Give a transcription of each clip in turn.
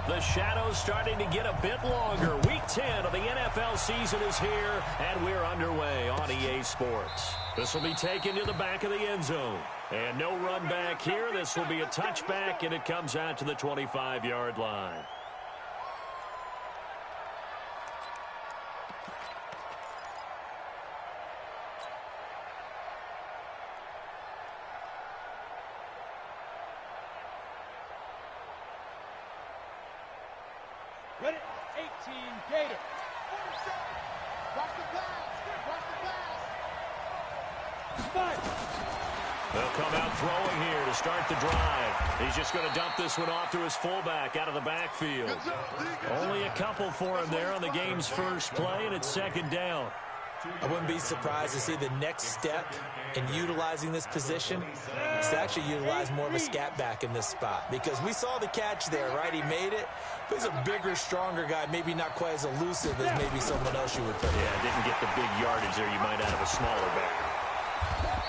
The shadow's starting to get a bit longer. Week 10 of the NFL season is here, and we're underway on EA Sports. This will be taken to the back of the end zone. And no run back here. This will be a touchback, and it comes out to the 25-yard line. Ready? 18, Gator. Watch the pass. Watch the pass. 5. They'll come out throwing here to start the drive. He's just going to dump this one off to his fullback out of the backfield. Only a couple for him there on the game's first play, and it's second down. I wouldn't be surprised to see the next step in utilizing this position is to actually utilize more of a scat back in this spot, because we saw the catch there, right? He made it. But he's a bigger, stronger guy, maybe not quite as elusive as maybe someone else you would put. Yeah, didn't get the big yardage there you might out of a smaller back.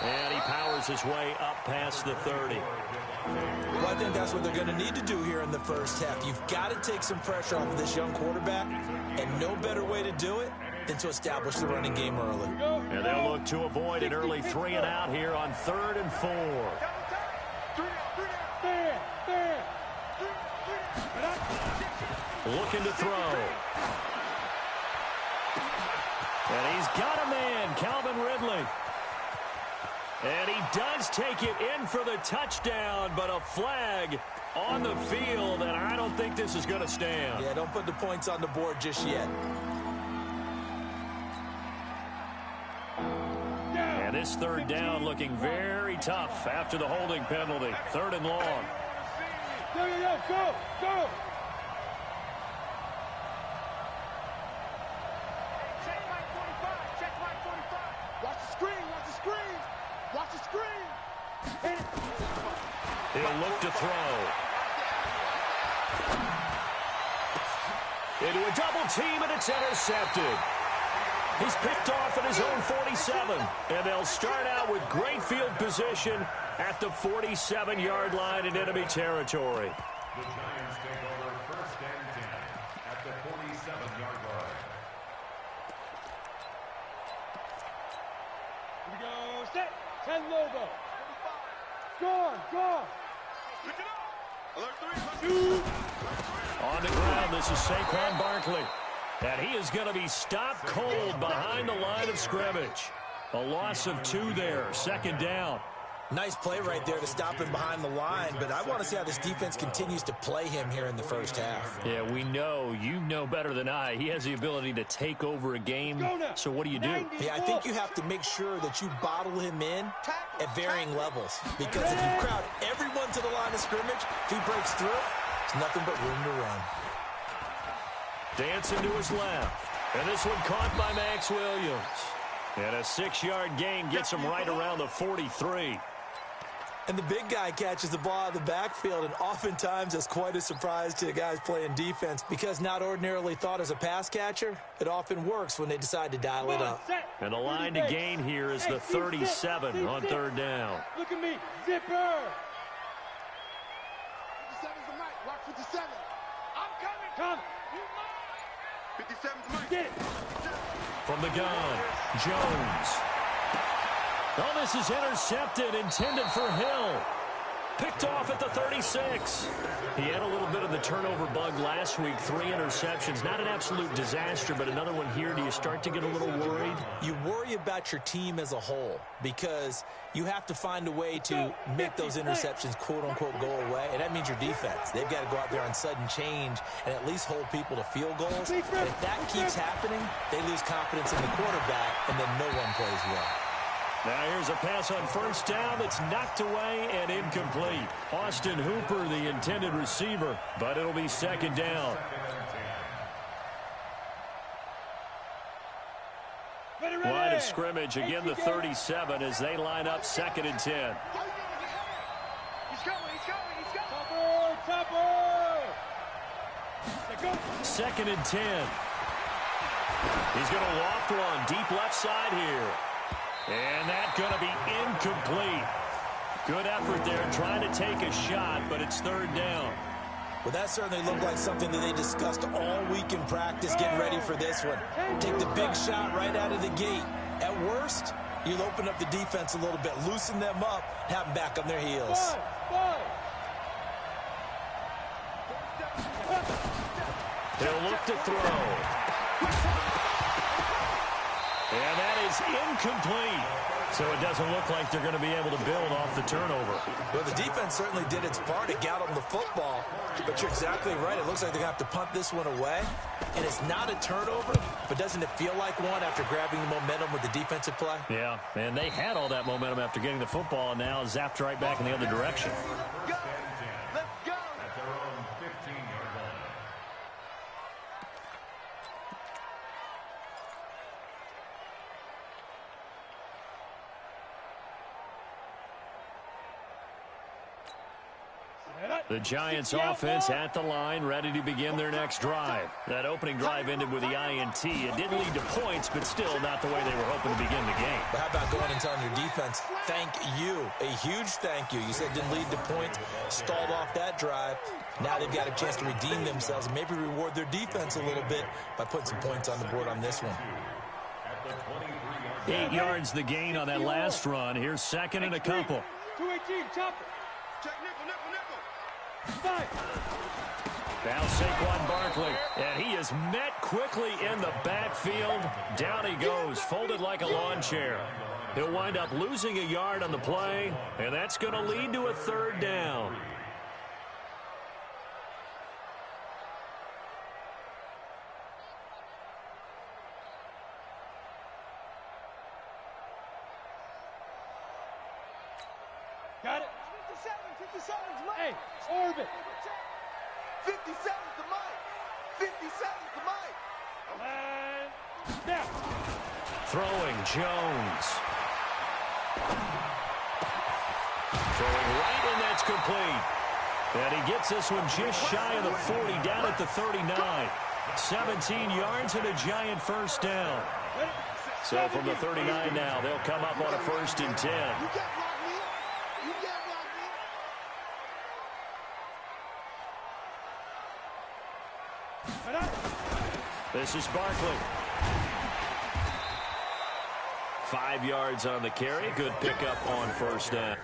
And he powers his way up past the 30. Well, I think that's what they're going to need to do here in the first half. You've got to take some pressure off of this young quarterback, and no better way to do it than to establish the running game early. And they'll look to avoid an early 3 and out here on 3rd and 4. Looking to throw. And he's got a man, Calvin Ridley. And he does take it in for the touchdown, but a flag on the field, and I don't think this is going to stand. Yeah, don't put the points on the board just yet. And this 3rd down looking very tough after the holding penalty. 3rd and long. Go, go. Watch the screen. He'll look to throw. Into a double team, and it's intercepted. He's picked off at his own 47. And they'll start out with great field position at the 47-yard line in enemy territory. The Giants take over 1st and 10 at the 47-yard line. Here we go. Set. 10 Lobo. Gone. Pick it up. Alert 3. On the ground, this is Saquon Barkley. And he is going to be stopped cold behind the line of scrimmage. A loss of 2 there. 2nd down. Nice play right there to stop him behind the line, but I want to see how this defense continues to play him here in the first half. Yeah, we know. You know better than I. He has the ability to take over a game. So what do you do? Yeah, I think you have to make sure that you bottle him in at varying levels, because if you crowd everyone to the line of scrimmage, if he breaks through, it's nothing but room to run. Dancing to his left. And this one caught by Max Williams. And a 6-yard gain gets him right around the 43. And the big guy catches the ball out of the backfield, and oftentimes that's quite a surprise to the guys playing defense, because not ordinarily thought as a pass catcher, it often works when they decide to dial it up. And the line to gain here is the 37 on 3rd down. Look at me, zipper. 57's the mic. Watch 57. I'm coming. Come. 57's the mic. Get it. From the gun, Jones. Oh, this is intercepted, intended for Hill. Picked off at the 36. He had a little bit of the turnover bug last week. 3 interceptions. Not an absolute disaster, but another one here. Do you start to get a little worried? You worry about your team as a whole, because you have to find a way to make those interceptions, quote-unquote, go away, and that means your defense. They've got to go out there on sudden change and at least hold people to field goals. And if that keeps happening, they lose confidence in the quarterback, and then no one plays well. Now here's a pass on 1st down that's knocked away and incomplete. Austin Hooper, the intended receiver, but it'll be 2nd down. Line of scrimmage, again the 37 as they line up 2nd and 10. He's going. Topper. 2nd and 10. He's going to loft one deep left side here. And that's going to be incomplete. Good effort there trying to take a shot, but it's 3rd down. Well, that certainly looked like something that they discussed all week in practice, getting ready for this one. Take the big shot right out of the gate. At worst, you'll open up the defense a little bit, loosen them up, have them back on their heels. He'll look to throw. And that is incomplete. So it doesn't look like they're going to be able to build off the turnover. Well, the defense certainly did its part. It got them the football. But you're exactly right. It looks like they're going to have to punt this one away. And it's not a turnover, but doesn't it feel like one after grabbing the momentum with the defensive play? Yeah, and they had all that momentum after getting the football, and now zapped right back in the other direction. The Giants offense at the line, ready to begin their next drive. That opening drive ended with the INT. It didn't lead to points, but still not the way they were hoping to begin the game. But how about going and telling your defense, thank you, a huge thank you. You said it didn't lead to points, stalled off that drive. Now they've got a chance to redeem themselves and maybe reward their defense a little bit by putting some points on the board on this one. 8 yards the gain on that last run. Here's second and a couple. 218, chopper. Check nickel, nickel, nickel. Now Saquon Barkley, and he is met quickly in the backfield. Down he goes, folded like a lawn chair. He'll wind up losing a yard on the play, and that's going to lead to a third down. Got it. 57's Mike. Hey, orbit. 57's the Mike. 57's the Mike. And snap. Throwing Jones. Throwing right, and that's complete. And he gets this one just shy of the 40, down at the 39. 17 yards and a Giant first down. So from the 39 now, they'll come up on a 1st and 10. This is Barkley. 5 yards on the carry. Good pickup on first down.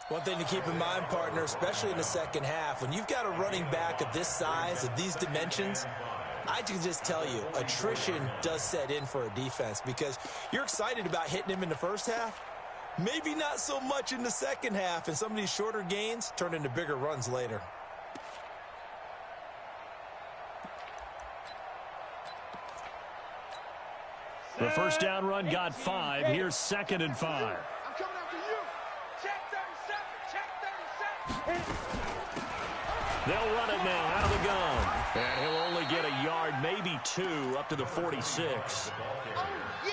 One thing to keep in mind, partner, especially in the second half, when you've got a running back of this size, of these dimensions, I can just tell you, attrition does set in for a defense because you're excited about hitting him in the first half. Maybe not so much in the second half, and some of these shorter gains turn into bigger runs later. The first down run got 5. Here's 2nd and 5. I'm coming after you. Check 37. Check 37. They'll run it now out of the gun. And he'll only get a yard, maybe 2, up to the 46.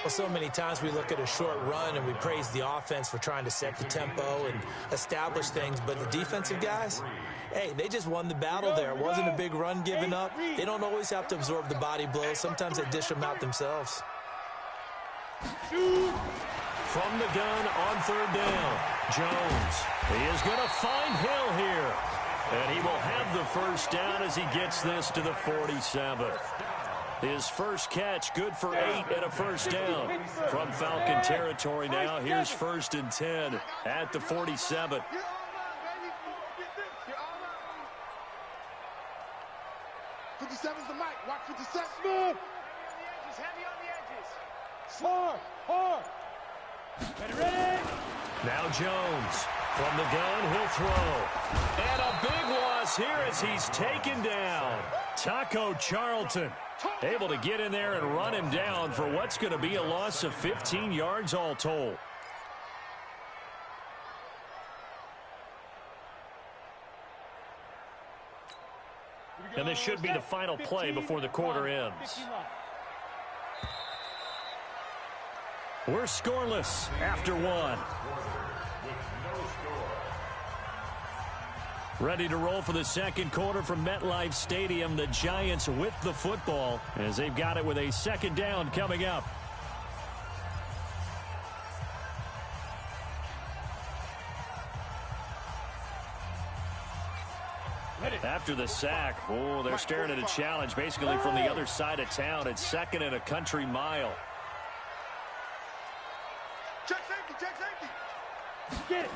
Well, so many times we look at a short run and we praise the offense for trying to set the tempo and establish things, but the defensive guys, hey, they just won the battle there. It wasn't a big run given up. They don't always have to absorb the body blows. Sometimes they dish them out themselves. From the gun on 3rd down, Jones. He is going to find Hill here. And he will have the first down as he gets this to the 47. His first catch, good for 8 and a first down. From Falcon territory now, here's 1st and 10 at the 47. 57's the mic. Watch 57. Smooth. Heavy on the edges. Hard. Hard. Ready. Now Jones. From the gun, he'll throw. And a big loss here as he's taken down. Taco Charlton able to get in there and run him down for what's going to be a loss of 15 yards all told. And this should be the final play before the quarter ends. We're scoreless after one. Ready to roll for the second quarter from MetLife Stadium. The Giants with the football as they've got it with a second down coming up. After the sack, oh, they're staring at a challenge basically from the other side of town. It's second and a country mile. Check safety, check safety. Get it.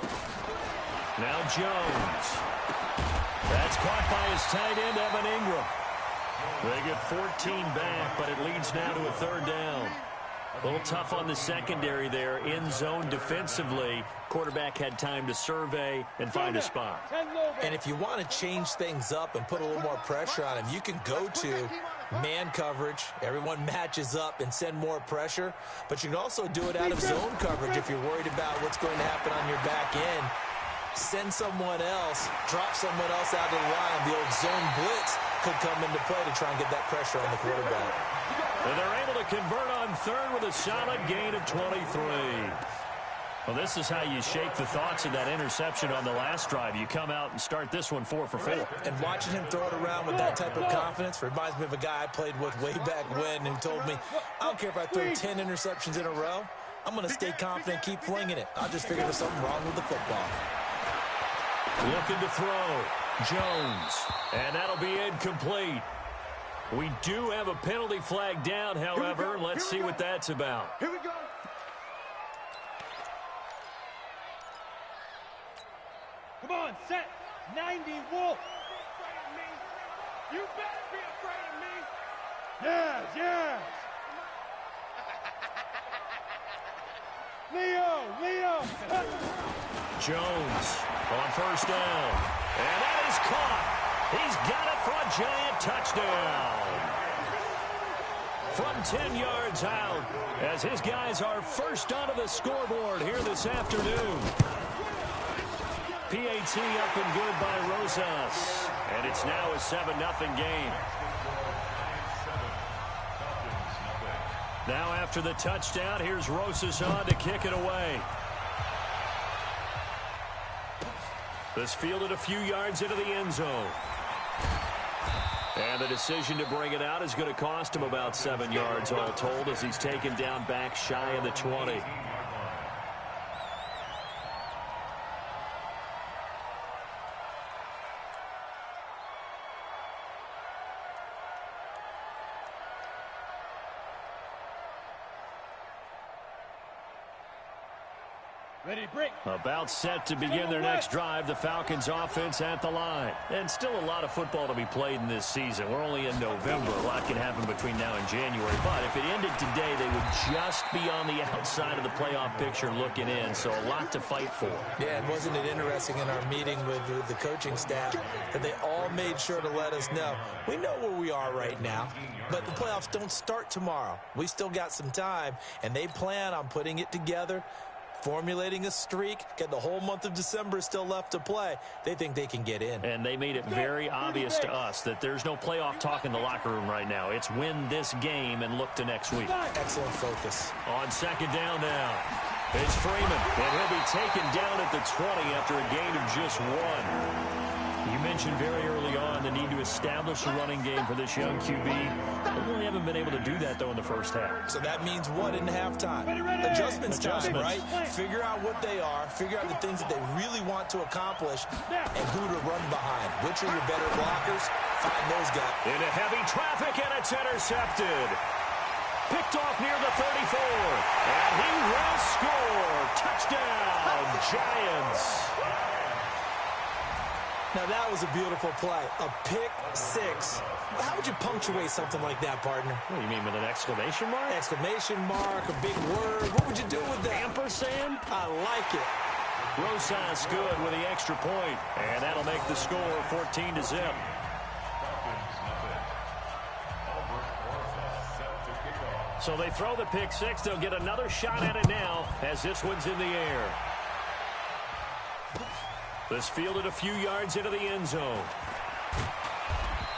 Now Jones. That's caught by his tight end, Evan Ingram. They get 14 back, but it leads now to a third down. A little tough on the secondary there. In zone defensively. Quarterback had time to survey and find a spot. And if you want to change things up and put a little more pressure on him, you can go to man coverage. Everyone matches up and send more pressure. But you can also do it out of zone coverage if you're worried about what's going to happen on your back end. Send someone else, drop someone else out of the line. The old zone blitz could come into play to try and get that pressure on the quarterback. And they're able to convert on third with a solid gain of 23. Well, this is how you shake the thoughts of that interception on the last drive. You come out and start this one 4 for 4. And watching him throw it around with that type of confidence reminds me of a guy I played with way back when who told me, I don't care if I throw 10 interceptions in a row. I'm going to stay confident, keep flinging it. I'll just figure there's something wrong with the football. Looking to throw. Jones. And that'll be incomplete. We do have a penalty flag down, however. Let's see what that's about. Here we go. Come on, set. 90, Wolf. You better be afraid of me. Yes, yes. Leo. Jones on first down. And that is caught. He's got it for a Giant touchdown. From 10 yards out as his guys are first onto the scoreboard here this afternoon. PAT up and good by Rosas. And it's now a 7-0 game. Now after the touchdown, here's Rosas on to kick it away. This fielded a few yards into the end zone. And the decision to bring it out is going to cost him about 7 yards all told as he's taken down back shy of the 20. Ready, break. About set to begin their next drive, the Falcons offense at the line. And still a lot of football to be played in this season. We're only in November. A lot can happen between now and January. But if it ended today, they would just be on the outside of the playoff picture looking in. So a lot to fight for. Yeah, and wasn't it interesting in our meeting with the coaching staff that they all made sure to let us know, we know where we are right now, but the playoffs don't start tomorrow. We still got some time, and they plan on putting it together, formulating a streak, get the whole month of December still left to play. They think they can get in. And they made it very obvious to us that there's no playoff talk in the locker room right now. It's win this game and look to next week. Excellent focus. On second down now, it's Freeman, and he'll be taken down at the 20 after a gain of just 1. You mentioned very early on the need to establish a running game for this young QB. They really haven't been able to do that, though, in the first half. So that means what in halftime? Adjustments time, right? Figure out what they are, figure out the things that they really want to accomplish, and who to run behind. Which are your better blockers? Find those guys. Into heavy traffic, and it's intercepted. Picked off near the 34. And he will score. Touchdown, Giants. Now, that was a beautiful play. A pick six. How would you punctuate something like that, partner? What do you mean, with an exclamation mark? Exclamation mark, a big word. What would you do with that? Ampersand? I like it. Rosas good with the extra point. And that'll make the score 14-0. So they throw the pick six. They'll get another shot at it now as this one's in the air. This fielded a few yards into the end zone.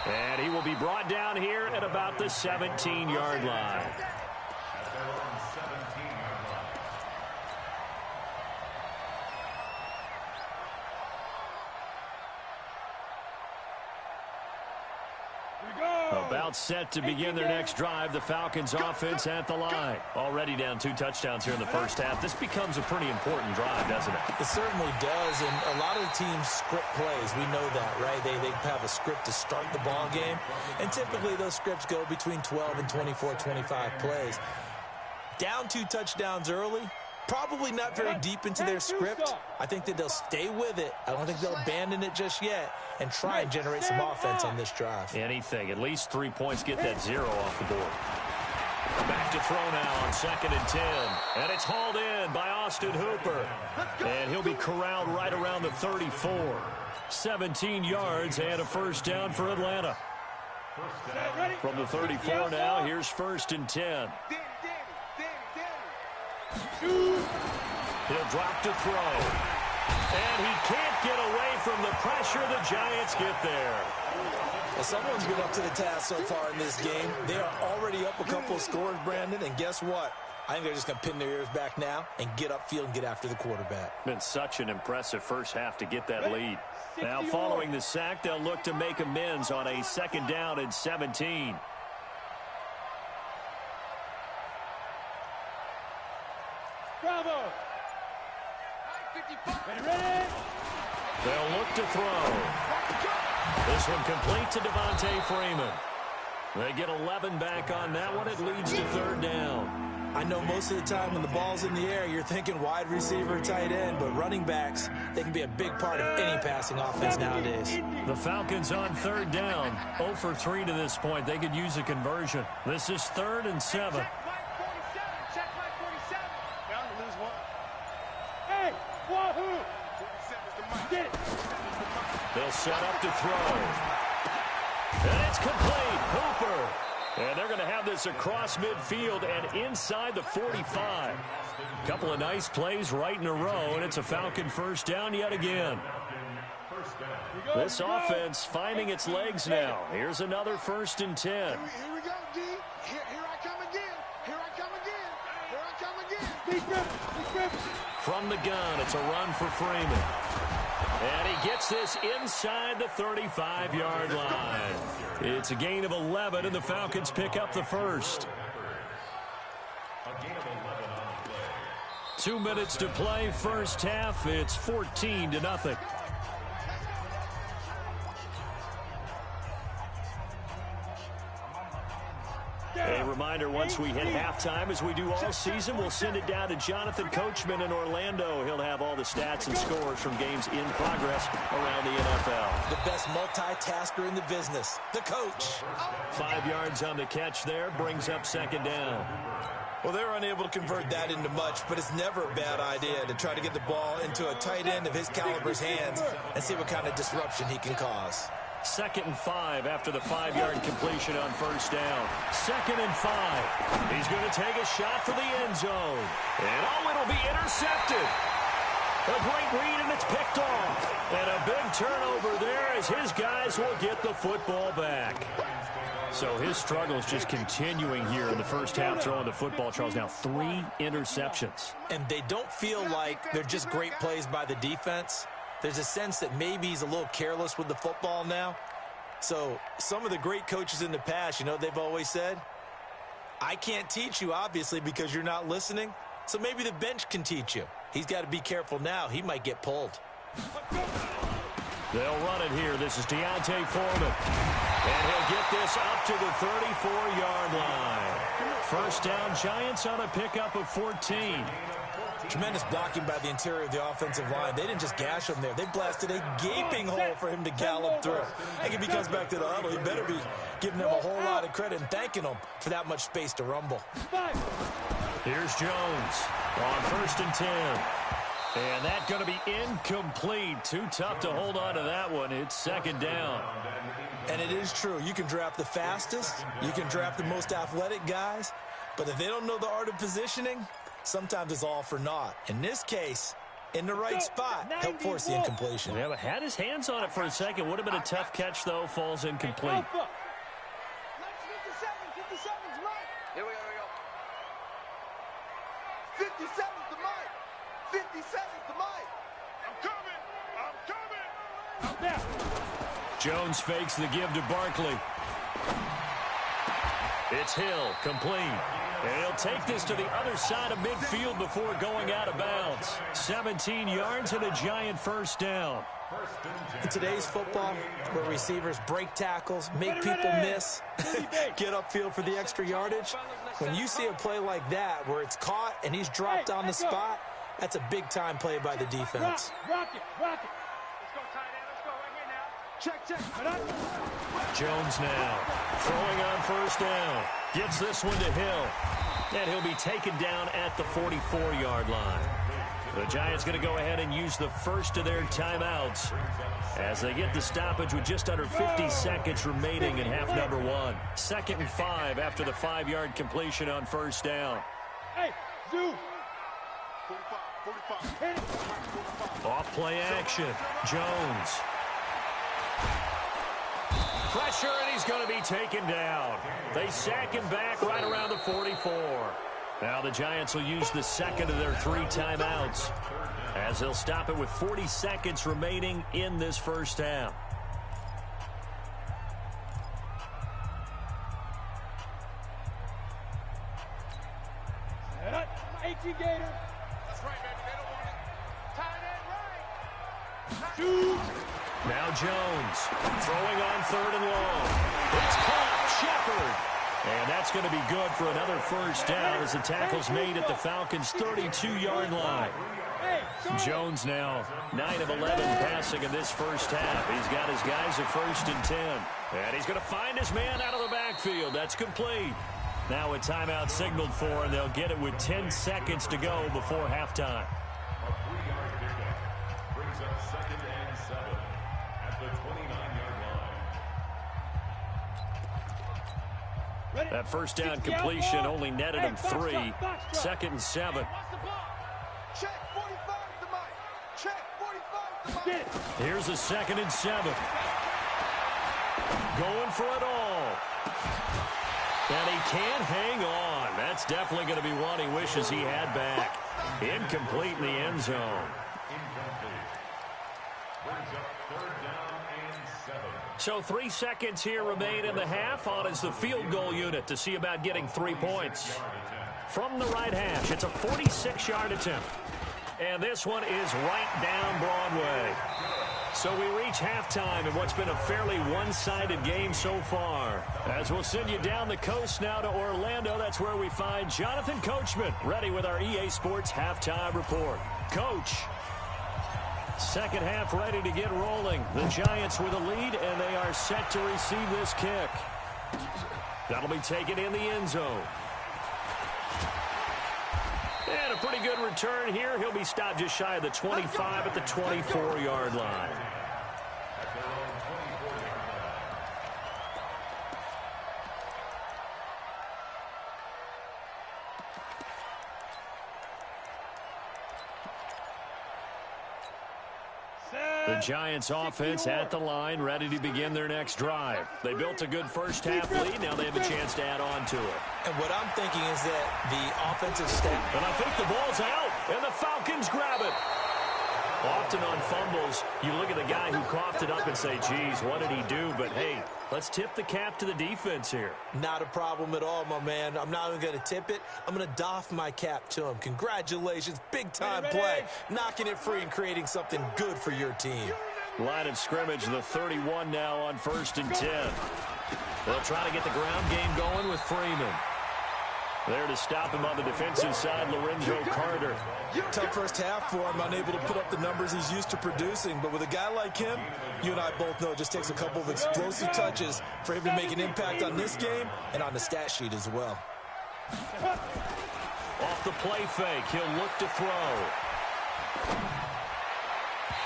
And he will be brought down here at about the 17-yard line. At their own 17-yard line. About set to begin their next drive. The Falcons offense at the line. Already down 2 touchdowns here in the first half. This becomes a pretty important drive, doesn't it? It certainly does, and a lot of the teams script plays. We know that, right? They have a script to start the ball game, and typically those scripts go between 12 and 24, 25 plays. Down 2 touchdowns early, probably not very deep into their script. I think that they'll stay with it. I don't think they'll abandon it just yet and try and generate some offense on this drive. Anything. At least 3 points. Get that 0 off the board. Back to throw now on 2nd and 10. And it's hauled in by Austin Hooper. And he'll be corralled right around the 34. 17 yards and a first down for Atlanta. From the 34 now, here's 1st and 10. He'll drop to throw. And he can't get away from the pressure. The Giants get there. Well, someone's been up to the task so far in this game. They are already up a couple of scores, Brandon, and guess what? I think they're just going to pin their ears back now and get upfield and get after the quarterback. Been such an impressive first half to get that lead. Now, following the sack, they'll look to make amends on a 2nd down and 17. Bravo. They'll look to throw. This one complete to Devontae Freeman. They get 11 back on that one. It leads to 3rd down. I know most of the time when the ball's in the air, you're thinking wide receiver, tight end, but running backs, they can be a big part of any passing offense nowadays. The Falcons on 3rd down. 0 for 3 to this point. They could use a conversion. This is 3rd and 7. Check my 47. Bound to lose one. Hey, wahoo! 47's the mic. Get it. They'll set up to throw. And it's complete. Hooper. And they're going to have this across midfield and inside the 45. A couple of nice plays right in a row, and it's a Falcon first down yet again. This offense finding its legs now. Here's another 1st and 10. Here we go, D. Here I come again. Here I come again. Here I come again. Be script. From the gun, it's a run for Freeman. And he gets this inside the 35-yard line. It's a gain of 11, and the Falcons pick up the first. 2 minutes to play, first half. It's 14-0. A reminder, once we hit halftime, as we do all season, we'll send it down to Jonathan Coachman in Orlando. He'll have all the stats and scores from games in progress around the NFL. The best multitasker in the business, the coach. 5 yards on the catch there, brings up 2nd down. Well, they were unable to convert that into much, but it's never a bad idea to try to get the ball into a tight end of his caliber's hands and see what kind of disruption he can cause. 2nd and 5 after the 5-yard completion on first down. 2nd and 5. He's going to take a shot for the end zone. And it'll be intercepted. A great read, and it's picked off. And a big turnover there as his guys will get the football back. So his struggles just continuing here in the first half throwing the football, Charles. Now 3 interceptions. And they don't feel like they're just great plays by the defense. There's a sense that maybe he's a little careless with the football now. So some of the great coaches in the past, they've always said, I can't teach you, obviously, because you're not listening. So maybe the bench can teach you. He's got to be careful now. He might get pulled. They'll run it here. This is Deontay Foreman. And he'll get this up to the 34-yard line. First down, Giants on a pickup of 14. Tremendous blocking by the interior of the offensive line. They didn't just gash him there. They blasted a gaping hole for him to gallop through. I think if he comes back to the huddle, he better be giving them a whole lot of credit and thanking them for that much space to rumble. Here's Jones on 1st and 10. And that's going to be incomplete. Too tough to hold on to that one. It's 2nd down. And it is true. You can draft the fastest. You can draft the most athletic guys. But if they don't know the art of positioning, sometimes it's all for naught. In this case, in the right spot, help force the incompletion. Yeah, but had his hands on it for a second. Would have been a tough catch, though. Falls incomplete. Alpha. 57's right. Here we go. 57's the mic. 57's the mic. I'm coming. Jones fakes the give to Barkley. It's Hill, complete. And he'll take this to the other side of midfield before going out of bounds. 17 yards and a giant first down. In today's football, where receivers break tackles, make people miss, get upfield for the extra yardage, when you see a play like that where it's caught and he's dropped on the spot, that's a big-time play by the defense. Rock it. Let's go, tight end. Let's go right here now. Check. Jones now throwing on first down. Gets this one to Hill. And he'll be taken down at the 44-yard line. The Giants going to go ahead and use the first of their timeouts as they get the stoppage with just under 50 seconds remaining in half number one. 2nd and 5 after the 5-yard completion on first down. Hey, Zoo. 45. Off play action. Jones. Pressure, and he's going to be taken down. They sack him back right around the 44. Now the Giants will use the second of their 3 timeouts as they'll stop it with 40 seconds remaining in this first half. Set up. 18 Gator. That's right, baby. They don't want it. Tight end right. Two. Now Jones throwing on 3rd and long. It's caught. Shepard. And that's going to be good for another first down as the tackle's made at the Falcons' 32-yard line. Jones now 9 of 11 passing in this first half. He's got his guys at 1st and 10. And he's going to find his man out of the backfield. That's complete. Now a timeout signaled for, and they'll get it with 10 seconds to go before halftime. A 3-yard pickup brings up 2nd and 7 at the 29-yard line. That first down completion only netted him 3. 2nd and 7. Check 45 the mic. Check 45 the mic. Here's a 2nd and 7. Going for it all. And he can't hang on. That's definitely going to be one he wishes he had back. Incomplete in the end zone. Incomplete. Brings up 3rd down and 7. So 3 seconds here remain in the half on as the field goal unit to see about getting 3 points. From the right hash, it's a 46-yard attempt. And this one is right down Broadway. So we reach halftime in what's been a fairly one-sided game so far. As we'll send you down the coast now to Orlando, that's where we find Jonathan Coachman ready with our EA Sports halftime report. Coach. Second half ready to get rolling. The Giants with a lead, and they are set to receive this kick. That'll be taken in the end zone. And a pretty good return here. He'll be stopped just shy of the 25 at the 24-yard line. At their own 24-yard line. The Giants offense at the line, ready to begin their next drive. They built a good first half lead. Now they have a chance to add on to it. And what I'm thinking is that the offensive staff... And I think the ball's out, and the Falcons grab it. Often on fumbles, you look at the guy who coughed it up and say, geez, what did he do? But, hey, let's tip the cap to the defense here. Not a problem at all, my man. I'm not even going to tip it. I'm going to doff my cap to him. Congratulations. Big-time play. Knocking it free and creating something good for your team. Line of scrimmage, the 31 now on 1st and 10. They'll try to get the ground game going with Freeman. There to stop him on the defensive side, Lorenzo Carter. Tough first half for him, unable to put up the numbers he's used to producing. But with a guy like him, you and I both know it just takes a couple of explosive touches for him to make an impact on this game and on the stat sheet as well. Off the play fake, he'll look to throw.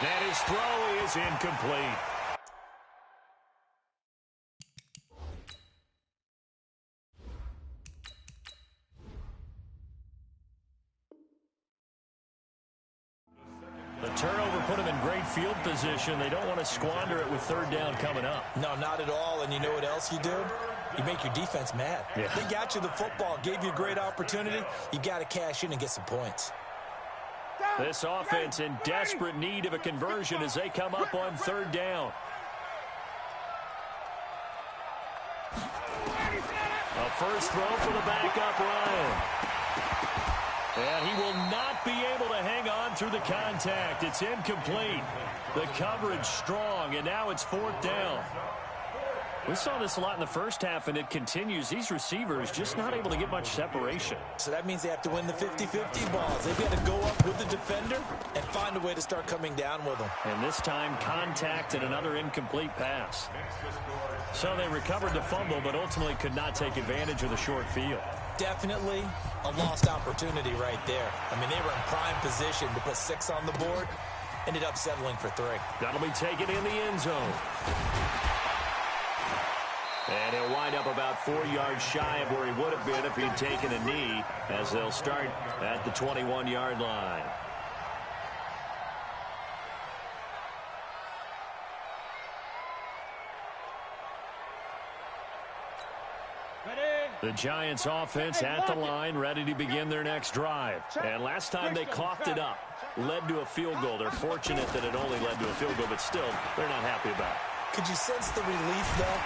And his throw is incomplete. The turnover put them in great field position. They don't want to squander it with third down coming up. No, not at all. And you know what else you do? You make your defense mad. Yeah. They got you the football, gave you a great opportunity. You got to cash in and get some points. This offense in desperate need of a conversion as they come up on third down. A first throw for the backup Ryan. And he will not be able to hang on through the contact. It's incomplete. The coverage strong, and now it's fourth down. We saw this a lot in the first half, and it continues. These receivers just not able to get much separation. So that means they have to win the 50-50 balls. They've got to go up with the defender and find a way to start coming down with them. And this time, contact and another incomplete pass. So they recovered the fumble, but ultimately could not take advantage of the short field. Definitely a lost opportunity right there. I mean, they were in prime position to put 6 on the board. Ended up settling for 3. That'll be taken in the end zone. And he'll wind up about 4 yards shy of where he would have been if he'd taken a knee, as they'll start at the 21-yard line. The Giants offense at the line, ready to begin their next drive. And last time they coughed it up, led to a field goal. They're fortunate that it only led to a field goal, but still, they're not happy about it. Could you sense the relief, though,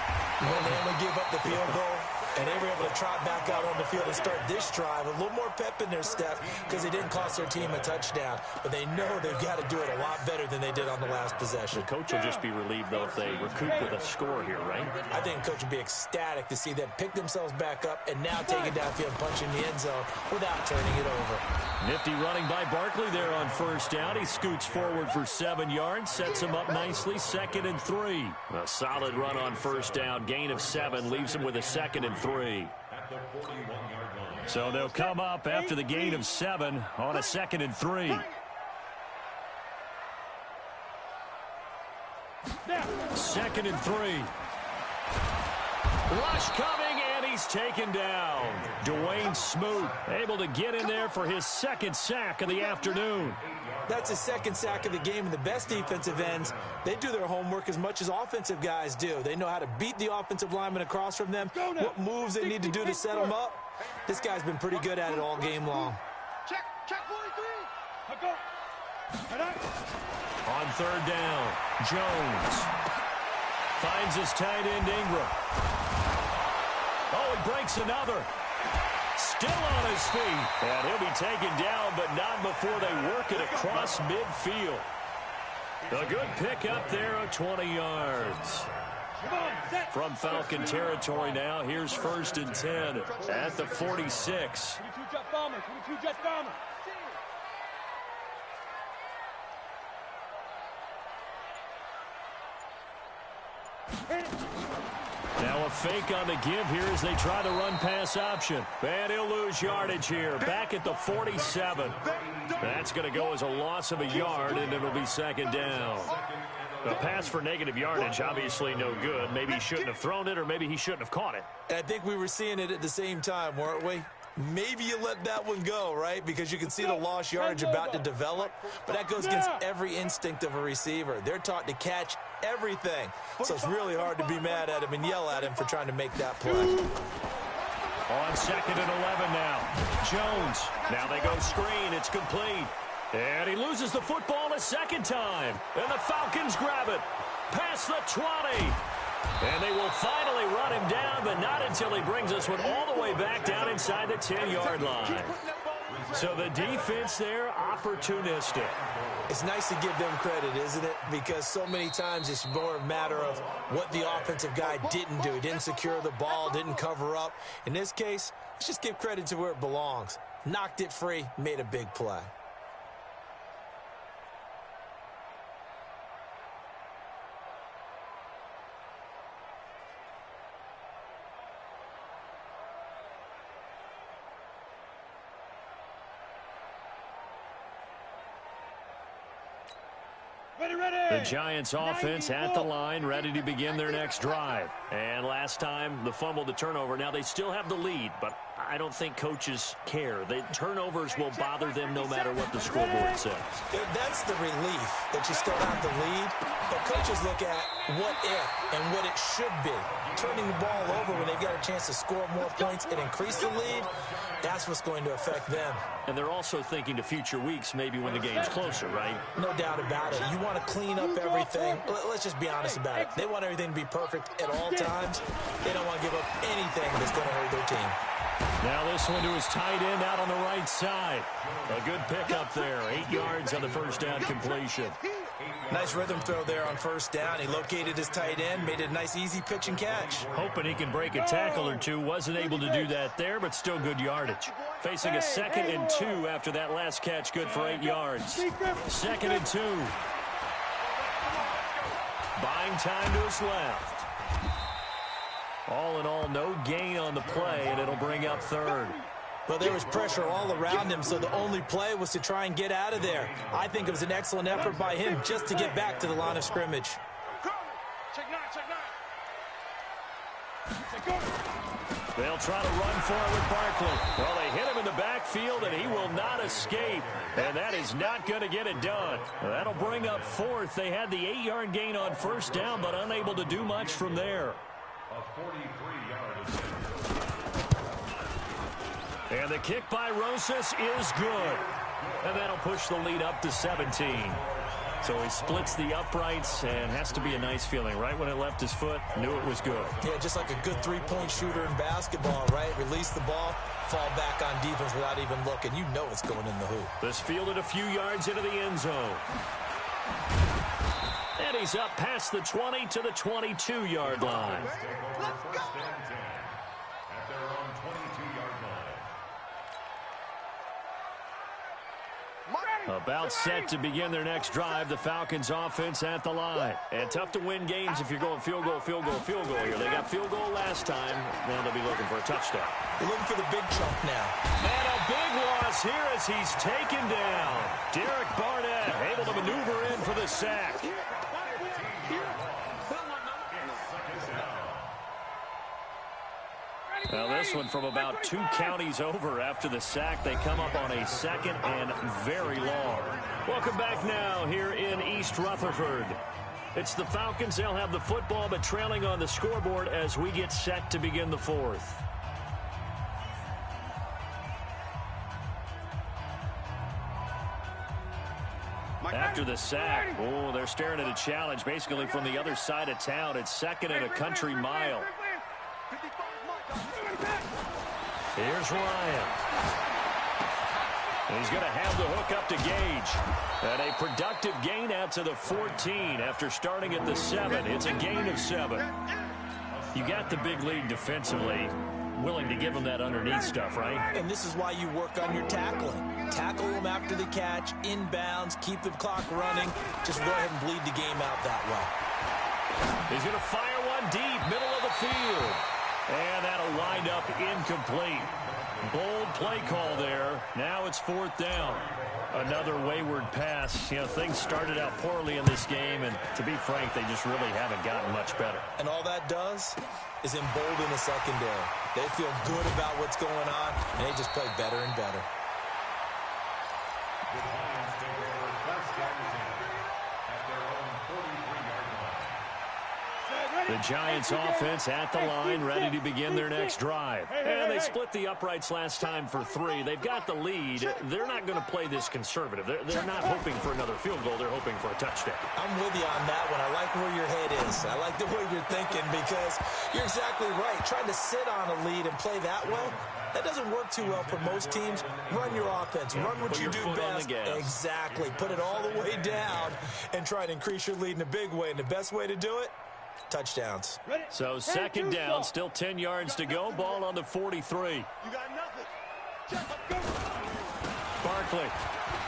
when they only gave up the field goal? And they were able to trot back out on the field and start this drive. A little more pep in their step because they didn't cost their team a touchdown. But they know they've got to do it a lot better than they did on the last possession. The coach will just be relieved, though, if they recoup with a score here, right? I think the coach would be ecstatic to see them pick themselves back up and now take it downfield and punch in the end zone without turning it over. Nifty running by Barkley there on first down. He scoots forward for 7 yards, sets him up nicely, 2nd and 3. A solid run on first down, gain of 7, leaves him with a 2nd and 3. So they'll come up after the gain of 7 on a 2nd and 3. 2nd and 3. Rush coming, and he's taken down. Dwayne Smoot able to get in there for his 2nd sack of the afternoon. That's his 2nd sack of the game, and the best defensive ends, they do their homework as much as offensive guys do. They know how to beat the offensive lineman across from them, what moves they need to do to set them up. This guy's been pretty good at it all game long. Check 43. On third down, Jones finds his tight end Ingram. Oh, he breaks another. Still on his feet. And he'll be taken down, but not before they work it across midfield. A good pick up there of 20 yards. From Falcon territory now, here's 1st and 10 at the 46. 22 jet bomber, 22 jet bomber. Now a fake on the give here as they try the run-pass option. And he'll lose yardage here. Back at the 47. That's going to go as a loss of a yard, and it'll be 2nd down. A pass for negative yardage, obviously no good. Maybe he shouldn't have thrown it, or maybe he shouldn't have caught it. And I think we were seeing it at the same time, weren't we? Maybe you let that one go, right? Because you can see the lost yardage about to develop. But that goes against every instinct of a receiver. They're taught to catch everything. So it's really hard to be mad at him and yell at him for trying to make that play. On 2nd and 11 now. Jones. Now they go screen. It's complete. And he loses the football a 2nd time. And the Falcons grab it. Past the 20. And they will finally run him down, but not until he brings us one all the way back down inside the 10-yard line. So the defense there, opportunistic. It's nice to give them credit, isn't it? Because so many times it's more a matter of what the offensive guy didn't do. He didn't secure the ball, didn't cover up. In this case, let's just give credit to where it belongs. Knocked it free, made a big play. The Giants offense at the line, ready to begin their next drive. And last time, the fumble, the turnover. Now they still have the lead, but I don't think coaches care. The turnovers will bother them no matter what the scoreboard says. That's the relief that you still have the lead. But coaches look at what if and what it should be. Turning the ball over when they've got a chance to score more points and increase the lead, that's what's going to affect them. And they're also thinking to future weeks, maybe when the game's closer, right? No doubt about it. You want to clean up everything. Let's just be honest about it. They want everything to be perfect at all times. They don't want to give up anything that's going to hurt their team. Now this one to his tight end out on the right side. A good pickup there. 8 yards on the first down completion. Nice rhythm throw there on first down. He located his tight end, made it a nice easy pitch and catch. Hoping he can break a tackle or two. Wasn't able to do that there, but still good yardage. Facing a 2nd and 2 after that last catch, good for 8 yards. 2nd and 2. Buying time to his left. All in all, no gain on the play, and it'll bring up 3rd. Well, there was pressure all around him, so the only play was to try and get out of there. I think it was an excellent effort by him just to get back to the line of scrimmage. They'll try to run for it with Barkley. Well, they hit him in the backfield, and he will not escape. And that is not going to get it done. That'll bring up 4th. They had the 8-yard gain on first down, but unable to do much from there. A 43-yard attempt. And the kick by Rosas is good. And that'll push the lead up to 17. So he splits the uprights and has to be a nice feeling. Right when it left his foot, knew it was good. Yeah, just like a good three-point shooter in basketball, right? Release the ball, fall back on defense without even looking. You know it's going in the hoop. This fielded a few yards into the end zone. And he's up past the 20 to the 22-yard line. First and 10 at their own 22-yard line. About set to begin their next drive, the Falcons offense at the line. And tough to win games if you're going field goal, field goal, field goal here. They got field goal last time. Now they'll be looking for a touchdown. They're looking for the big chunk now. And a big loss here as he's taken down. Derek Barnett able to maneuver in for the sack. Now this one from about 2 counties over after the sack. They come up on a 2nd and very long. Welcome back now here in East Rutherford. It's the Falcons. They'll have the football but trailing on the scoreboard as we get set to begin the 4th. After the sack, oh, they're staring at a challenge basically from the other side of town. It's 2nd and a country mile. Here's Ryan. He's going to have the hook up to Gage. And a productive gain out to the 14 after starting at the 7. It's a gain of 7. You got the big lead defensively. Willing to give them that underneath stuff, right? And this is why you work on your tackling. Tackle them after the catch, inbounds, keep the clock running. Just go ahead and bleed the game out that way. He's going to fire one deep, middle of the field. And that'll wind up incomplete. Bold play call there. Now it's 4th down. Another wayward pass. You know, things started out poorly in this game, and to be frank, they just really haven't gotten much better. And all that does is embolden the secondary. They feel good about what's going on, and they just play better and better. The Lions take over first and 10 at their own 43-yard line. The Giants offense at the line, ready to begin their next drive. And they split the uprights last time for 3. They've got the lead. They're not going to play this conservative. They're not hoping for another field goal. They're hoping for a touchdown. I'm with you on that one. I like where your head is. I like the way you're thinking because you're exactly right. Trying to sit on a lead and play that way, that doesn't work too well for most teams. Run your offense. Run what you do best. Exactly. Put it all the way down and try to increase your lead in a big way. And the best way to do it, touchdowns. So 2nd down, still 10 yards to go. Ball on the 43. You got nothing. Barkley.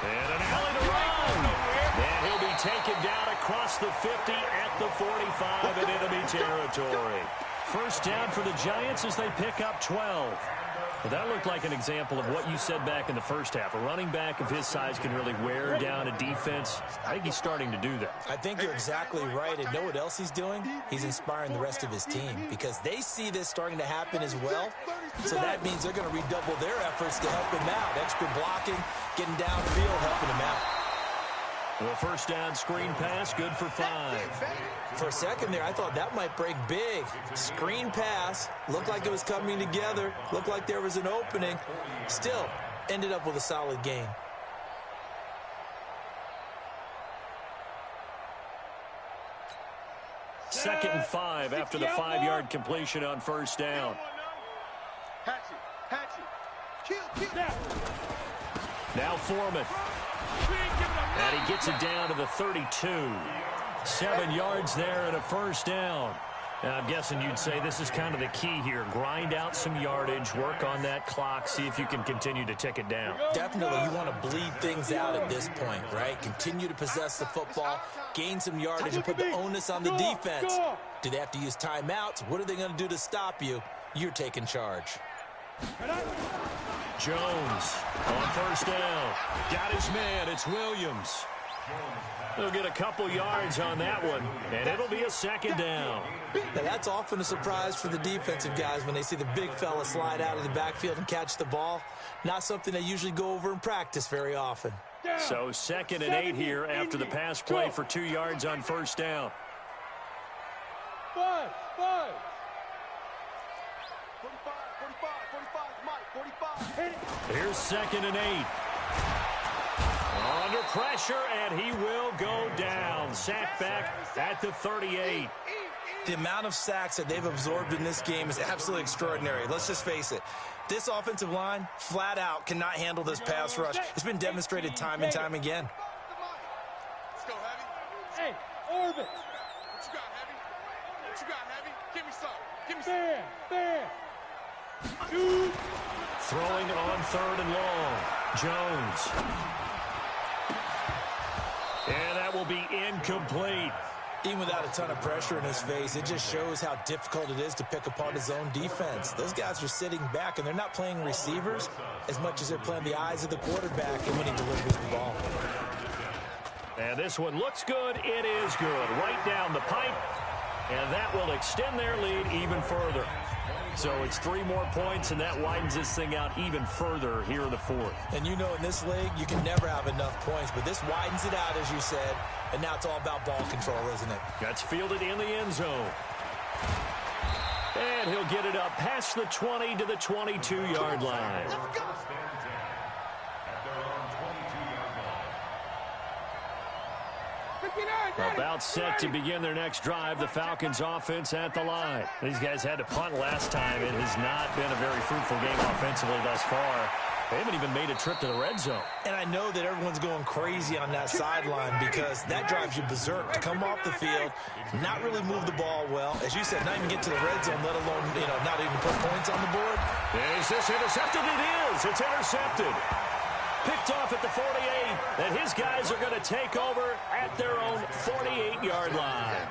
And an alley to run. And he'll be taken down across the 50 at the 45 in enemy territory. First down for the Giants as they pick up 12. Well, that looked like an example of what you said back in the first half. A running back of his size can really wear down a defense. I think he's starting to do that. I think you're exactly right. And know what else he's doing? He's inspiring the rest of his team because they see this starting to happen as well. So that means they're going to redouble their efforts to help him out. Extra blocking, getting downfield, helping him out. The first down screen pass, good for 5. For a second there, I thought that might break big. Screen pass, looked like it was coming together, looked like there was an opening. Still, ended up with a solid gain. Second and 5 after the 5-yard completion on first down. Now Foreman. And he gets it down to the 32. 7 yards there and a first down. Now, I'm guessing you'd say this is kind of the key here. Grind out some yardage, work on that clock, see if you can continue to tick it down. Definitely, you want to bleed things out at this point, right? Continue to possess the football, gain some yardage, and put the onus on the defense. Do they have to use timeouts? What are they going to do to stop you? You're taking charge. Jones on first down. Got his man. It's Williams. They'll get a couple yards on that one, and it'll be a second down. Now, that's often a surprise for the defensive guys when they see the big fella slide out of the backfield and catch the ball. Not something they usually go over in practice very often. So 2nd and 8 here after the pass play for 2 yards on first down. 5. 45. Here's 2nd and 8. Under pressure, and he will go down. Sack back at the 38. The amount of sacks that they've absorbed in this game is absolutely extraordinary. Let's just face it. This offensive line, flat out, cannot handle this pass rush. It's been demonstrated time and time again. Let's go, Heavy. Hey, Orbit. What you got, Heavy? What you got, Heavy? Give me some. Give me some. Bam. Shoot. Throwing on 3rd and long. Jones. And that will be incomplete. Even without a ton of pressure in his face, it just shows how difficult it is to pick apart his own defense. Those guys are sitting back, and they're not playing receivers as much as they're playing the eyes of the quarterback and when he delivers the ball. And this one looks good. It is good. Right down the pipe. And that will extend their lead even further. So it's 3 more points, and that widens this thing out even further here in the 4th. And you know in this league, you can never have enough points, but this widens it out, as you said, and now it's all about ball control, isn't it? That's fielded in the end zone. And he'll get it up past the 20 to the 22-yard line. About set to begin their next drive, the Falcons offense at the line. These guys had to punt last time. It has not been a very fruitful game offensively thus far. They haven't even made a trip to the red zone. And I know that everyone's going crazy on that sideline because that drives you berserk to come off the field, not really move the ball well. As you said, not even get to the red zone, let alone, not even put points on the board. Is this intercepted? It is. It's intercepted. Picked off at the 48, and his guys are going to take over at their own 48-yard line.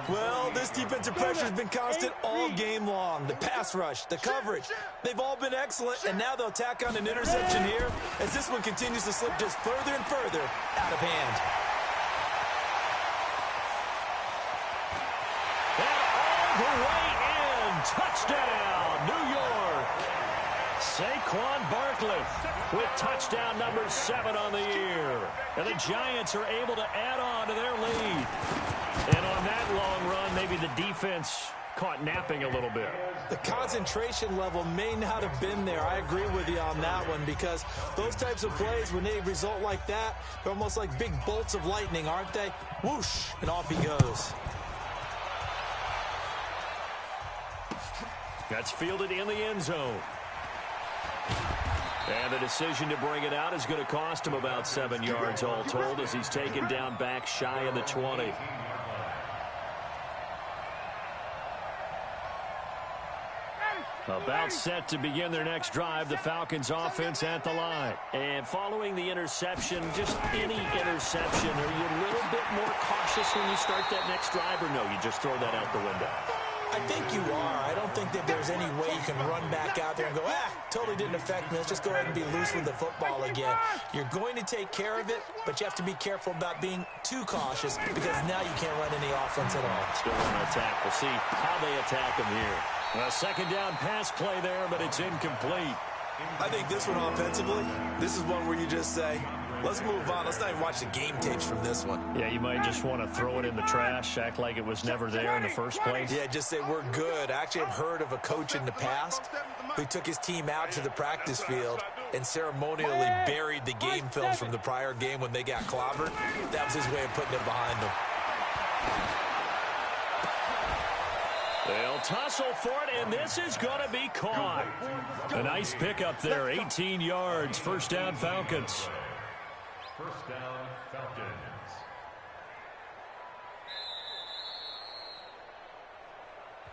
Well, this defensive pressure has been constant all game long. The pass rush, the coverage, they've all been excellent, and now they'll tack on an interception here as this one continues to slip just further and further out of hand. And all the way in, touchdown, New York. Saquon Barkley with touchdown number 7 on the year. And the Giants are able to add on to their lead. And on that long run, maybe the defense caught napping a little bit. The concentration level may not have been there. I agree with you on that one because those types of plays, when they result like that, they're almost like big bolts of lightning, aren't they? Whoosh, and off he goes. That's fielded in the end zone. And the decision to bring it out is going to cost him about 7 yards all told as he's taken down back shy of the 20. About set to begin their next drive, the Falcons offense at the line. And following the interception, just any interception, are you a little bit more cautious when you start that next drive, or no, you just throw that out the window? I think you are. I don't think that there's any way you can run back out there and go, totally didn't affect me. Let's just go ahead and be loose with the football again. You're going to take care of it, but you have to be careful about being too cautious because now you can't run any offense at all. Still on attack. We'll see how they attack him here. A second down pass play there, but it's incomplete. I think this one offensively, this is one where you just say, let's move on. Let's not even watch the game tapes from this one. Yeah, you might just want to throw it in the trash, act like it was never there in the first place. Yeah, just say we're good. I actually have heard of a coach in the past who took his team out to the practice field and ceremonially buried the game films from the prior game when they got clobbered. That was his way of putting it behind them. They'll tussle for it, and this is going to be caught. A nice pickup there, 18 yards, first down Falcons. First down, Falcons.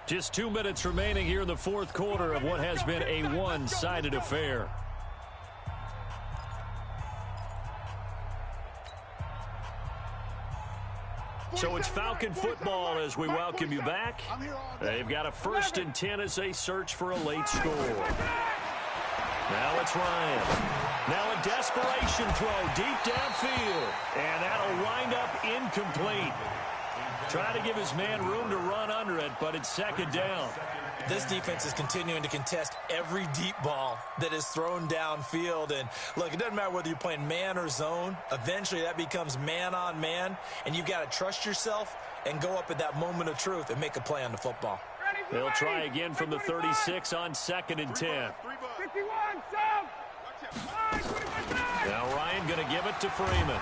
Just 2 minutes remaining here in the fourth quarter of what has been a one-sided affair. So it's Falcon football as we welcome you back. They've got a 1st and 10 as they search for a late score. Now it's Ryan. Now a desperation throw deep downfield. And that'll wind up incomplete. Trying to give his man room to run under it, but it's second down. This defense is continuing to contest every deep ball that is thrown downfield. And, look, it doesn't matter whether you're playing man or zone. Eventually, that becomes man-on-man, and you've got to trust yourself and go up at that moment of truth and make a play on the football. They'll try again from the 36 on 2nd and 10. 51, Now Ryan going to give it to Freeman.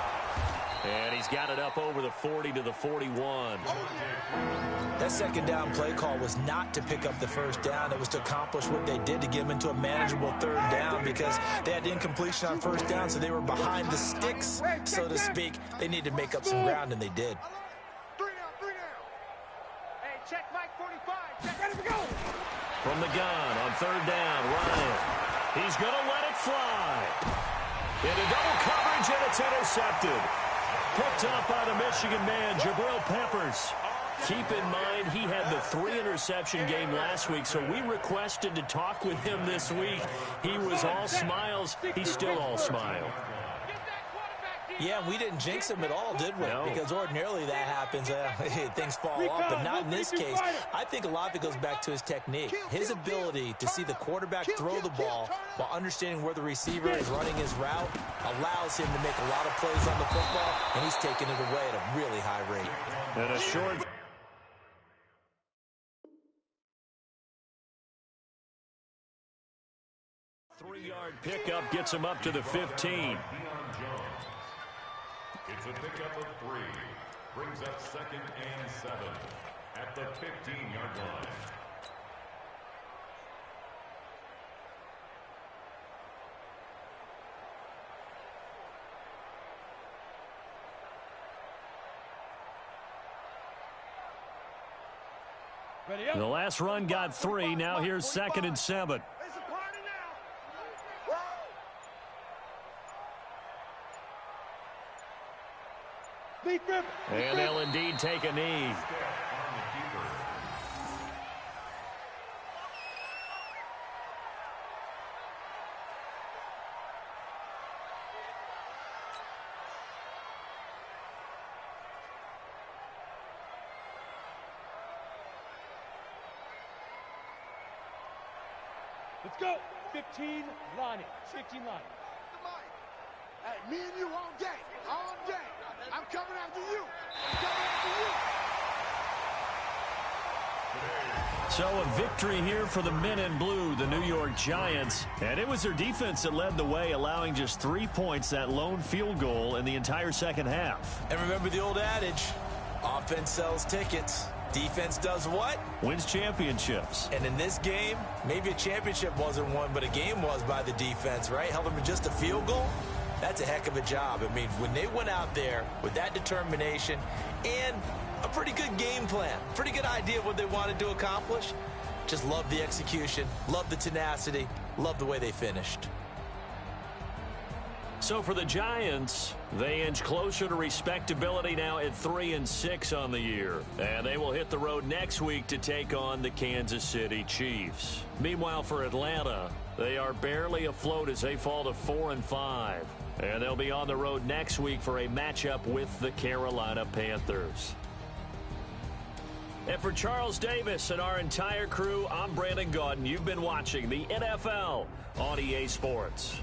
And he's got it up over the 40 to the 41. That second down play call was not to pick up the first down. It was to accomplish what they did to get them into a manageable third down because they had incompletion on first down, so they were behind the sticks, so to speak. They needed to make up some ground, and they did. Hey, check Mike 45. Ready to go. From the gun on 3rd down, Ryan. He's going to let it fly. Into double coverage, and it's intercepted. Picked up by the Michigan man, Jabril Peppers. Keep in mind, he had the 3-interception game last week, so we requested to talk with him this week. He was all smiles. He's still all smile. Yeah, we didn't jinx him at all, did we? No. Because ordinarily that happens. Things fall off, but not in this case. I think a lot of it goes back to his technique. His ability to see the quarterback throw the ball while understanding where the receiver is running his route allows him to make a lot of plays on the football, and he's taking it away at a really high rate. And a short... Three-yard pickup gets him up to the 15. It's a pickup of 3. Brings up 2nd and 7 at the 15-yard line. Ready up. The last run got 3. Now here's 2nd and 7. It's a party now. And they'll indeed take a knee. Let's go. 15 Lonnie. 15 Lonnie. Hey, me and you all day. All day. I'm coming after you. I'm coming after you. So a victory here for the men in blue, the New York Giants. And it was their defense that led the way, allowing just 3 points, that lone field goal in the entire second half. And remember the old adage, offense sells tickets. Defense does what? Wins championships. And in this game, maybe a championship wasn't won, but a game was by the defense, right? Held them to just a field goal. That's a heck of a job. I mean, when they went out there with that determination and a pretty good game plan, pretty good idea of what they wanted to accomplish, just love the execution, love the tenacity, love the way they finished. So for the Giants, they inch closer to respectability now at 3-6 on the year. And they will hit the road next week to take on the Kansas City Chiefs. Meanwhile, for Atlanta, they are barely afloat as they fall to 4-5. And they'll be on the road next week for a matchup with the Carolina Panthers. And for Charles Davis and our entire crew, I'm Brandon Gaudin. You've been watching the NFL on EA Sports.